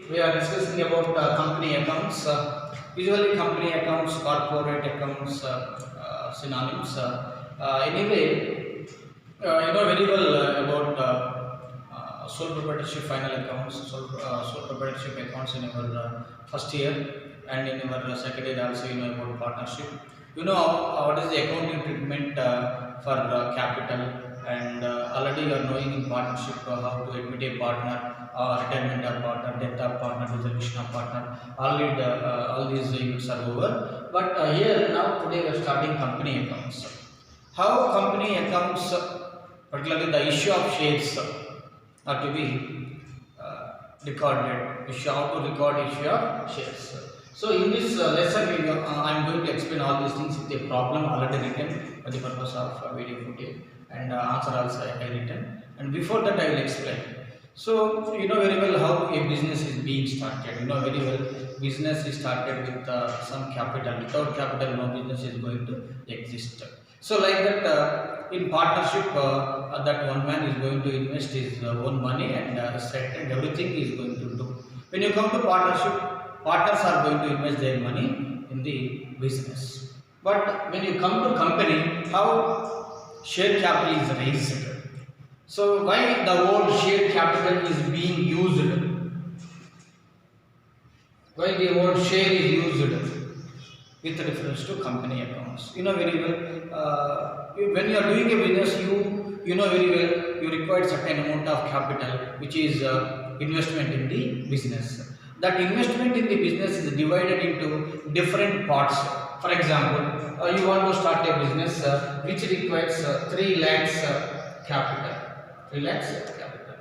we are discussing about company accounts. Usually, company accounts, corporate accounts, synonyms. Anyway, you know very well about sole proprietorship final accounts, sole proprietorship accounts in your first year, and in your second year also you know about partnership. You know what is the accounting treatment for capital, and already you are knowing in partnership how to admit a partner, retirement of partner, death of partner, dissolution of partner. All these units are over. But here now today we are starting company accounts. How company accounts, particularly the issue of shares, are to be recorded. How to record issue of shares. So in this lesson, I am going to explain all these things with a problem already written for the purpose of video footage, and answer also I written. And before that, I will explain. So you know very well how a business is being started. You know very well business is started with some capital. Without capital, no business is going to exist. So like that, in partnership, that one man is going to invest his own money and set, and everything is going to do. When you come to partnership, partners are going to invest their money in the business. But when you come to company, how share capital is raised. So why the word share capital is being used? Why the word share is used with reference to company accounts? You know very well. When you are doing a business, you know very well you require certain amount of capital, which is investment in the business. That investment in the business is divided into different parts. For example, you want to start a business which requires 3 lakhs capital. 3 lakhs capital.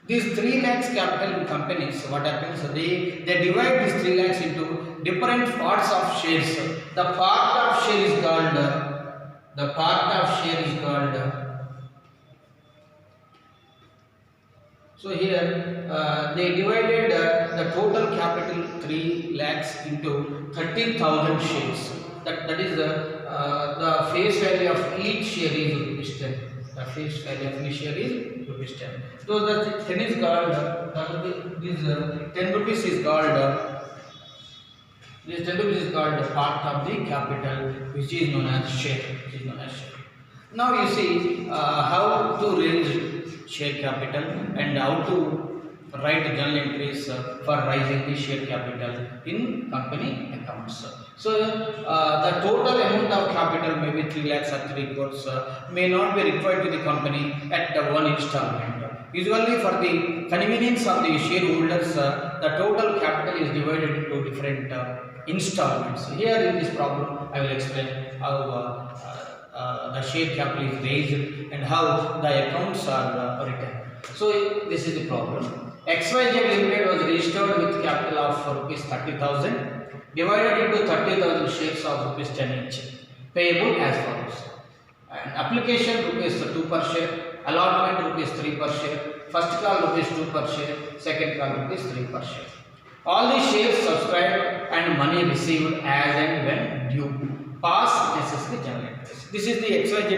These 3 lakhs capital in companies, what happens? They divide these 3 lakhs into different parts of shares. The part of share is called. So here they divided the total capital 3 lakhs into 30,000 shares. That is the face value of each share is rupees 10. The face value of each share is rupees 10. So the 10 is called, this 10 rupees is called. This 10 rupees is called part of the capital, which is known as share. Now you see how to raise share capital and how to write journal entries for raising the share capital in company accounts. So the total amount of capital, maybe 3 lakhs or 3 crores, may not be required to the company at one installment. Usually for the convenience of the shareholders, the total capital is divided into different installments. Here in this problem, I will explain how the share capital is raised and how the accounts are written. So this is the problem. XYZ Limited was registered with capital of rupees 30,000 divided into 30,000 shares of rupees 10 each, payable as follows. And application rupees 2 per share, allotment rupees 3 per share, first call rupees 2 per share, second call rupees 3 per share. All the shares subscribed and money received as and when due. Pass necessary journal entries. This is the XYZ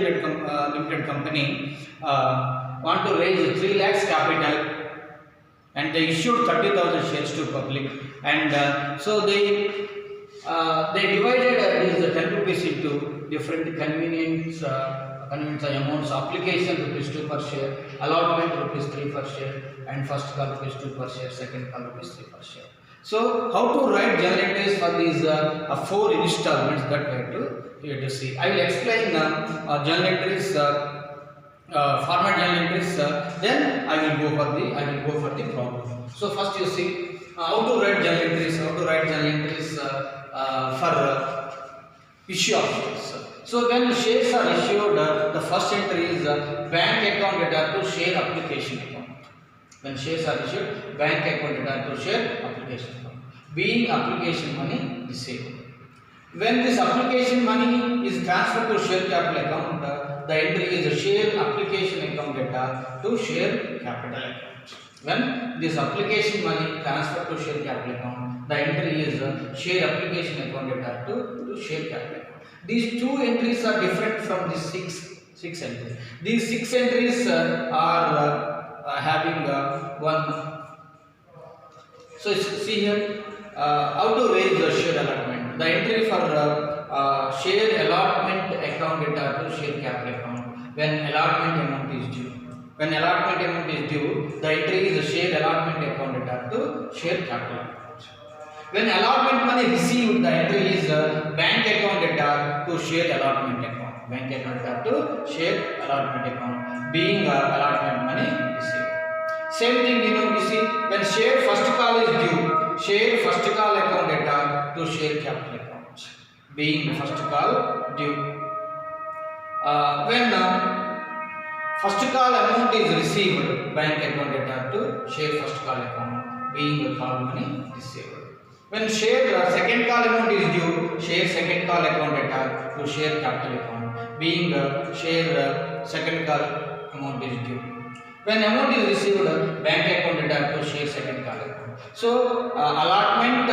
Limited company want to raise 3 lakhs capital, and they issued 30,000 shares to public, and so they divided these 10 rupees into different convenience amounts. Application rupees 2 per share, allotment rupees 3 per share, and first call rupees 2 per share, second call rupees 3 per share. So how to write journal entries for these 4 installments, that we have to see. I will explain journal entries, format journal entries. Then I will go for the problem. So first you see how to write journal entries. For issue of shares. So when shares are issued, the first entry is bank account data to share application account. When shares are issued, bank account data to share application account. Being application money received. When this application money is transferred to share capital account, the entry is share application account data to share capital account. When this application money transferred to share capital account, the entry is share application account data to share capital account. These 2 entries are different from these 6 entries. These 6 entries are having one So see here, how to raise the share allotment. The entry for share allotment account data to share capital account when allotment amount is due. When allotment amount is due, the entry is the share allotment account data to share capital account. When allotment money received, the entry is bank account data to share allotment account. Bank account data to share allotment account being allotment money received. Same thing, you see, when share first call is due, share first call account data to share capital account being first call due. When first call amount is received, bank account data to share first call account being the call money received. When share second call amount is due, share second call account data to share capital account being share second call amount is due. When amount is received, bank account data to share second call account. So allotment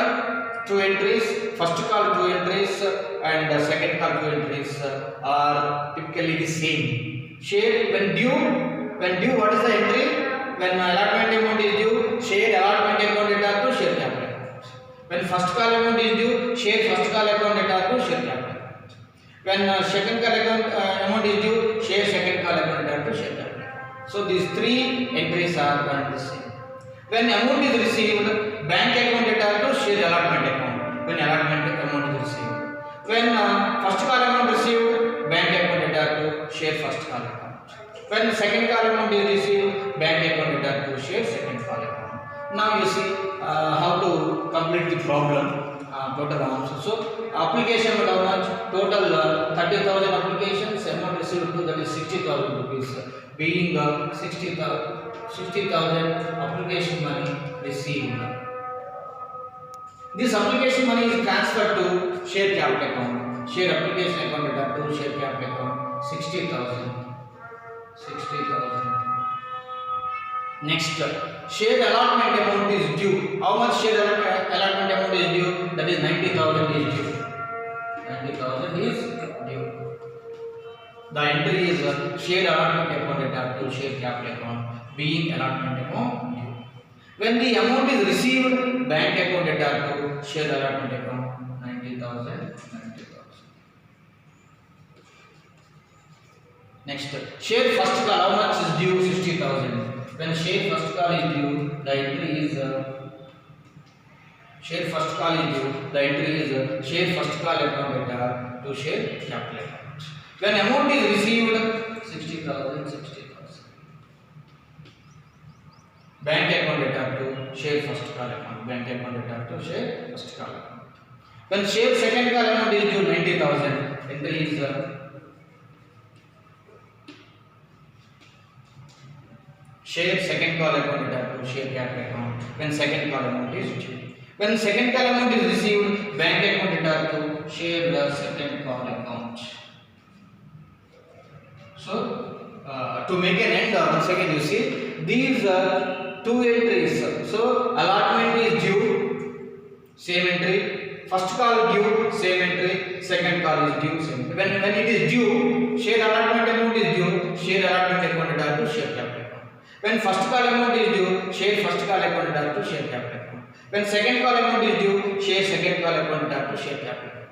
two entries, first call two entries and second call two entries are typically the same. Share when due what is the entry? When allotment amount is due, share allotment account data to share capital account. When first call amount is due, share first call account data to share capital account. When second call amount is due, share second call account data to share capital. So these three entries are done the same. When amount is received, bank account data to share allotment account. When allotment amount is received. When first call amount received, bank account data to share first call account. When second call amount is received, bank account data to share second call account. Now you see how to complete the problem. Total answer. So application how much? Total 30,000 applications. Amount received to that is 60,000 rupees. Being 60,000 application money received. This application money is transferred to share capital account. Share application account data to share capital account 60,000. Next, share allotment amount is due. How much share allotment amount is due? That is 90,000 is due. 90,000 is due. The entry is share allotment account data to share capital account being allotment amount due. When the amount is received, bank account data to share allotment account 90,000. Next, share first call, how much is due? 60,000. When share first call is due, the entry is share first call is due, the entry is share first call account data to share capital account. When amount is received, 60,000. Bank account data to share first call account. Bank account data to share first call account. When share second call amount is due, 90,000. Entry is share second call account data to share capital account. When second call amount is due. When second call amount is received, bank account data to share the second call account. So to make an end, once again you see these two entries. So allotment is due, same entry. First call due, same entry. Second call is due, same entry. When it is due, share allotment amount is due. Share allotment account data to share capital account. When first call amount is due, share first call account data to share capital account. When second call amount is due, share second call account data to share capital account.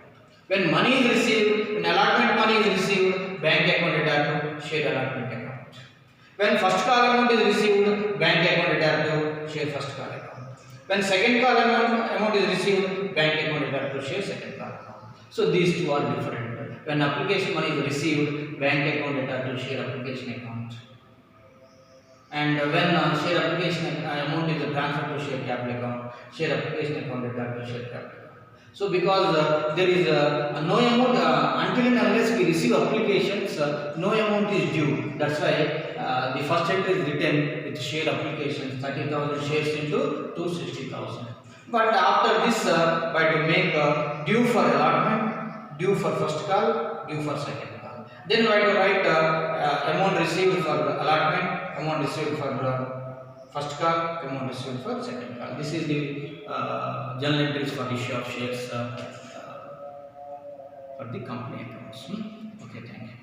When money is received, when allotment money is received, bank account data to share allotment account. When first call amount is received, bank account data to share first call account. When second call amount is received, bank account data to share second call account. So these two are different. When application money is received, bank account data to share application account. And when share application amount is transferred to share capital account, share application account data to share capital account. So because there is no amount until and unless we receive applications, no amount is due. That's why the first entry is written with share applications 30,000 shares into 260,000. But after this, by to make due for allotment, due for first call, due for second call. Then we have to write amount received for allotment, amount received for first call, amount received for second call. This is the journal entries for issue of shares for the company accounts. Okay, thank you.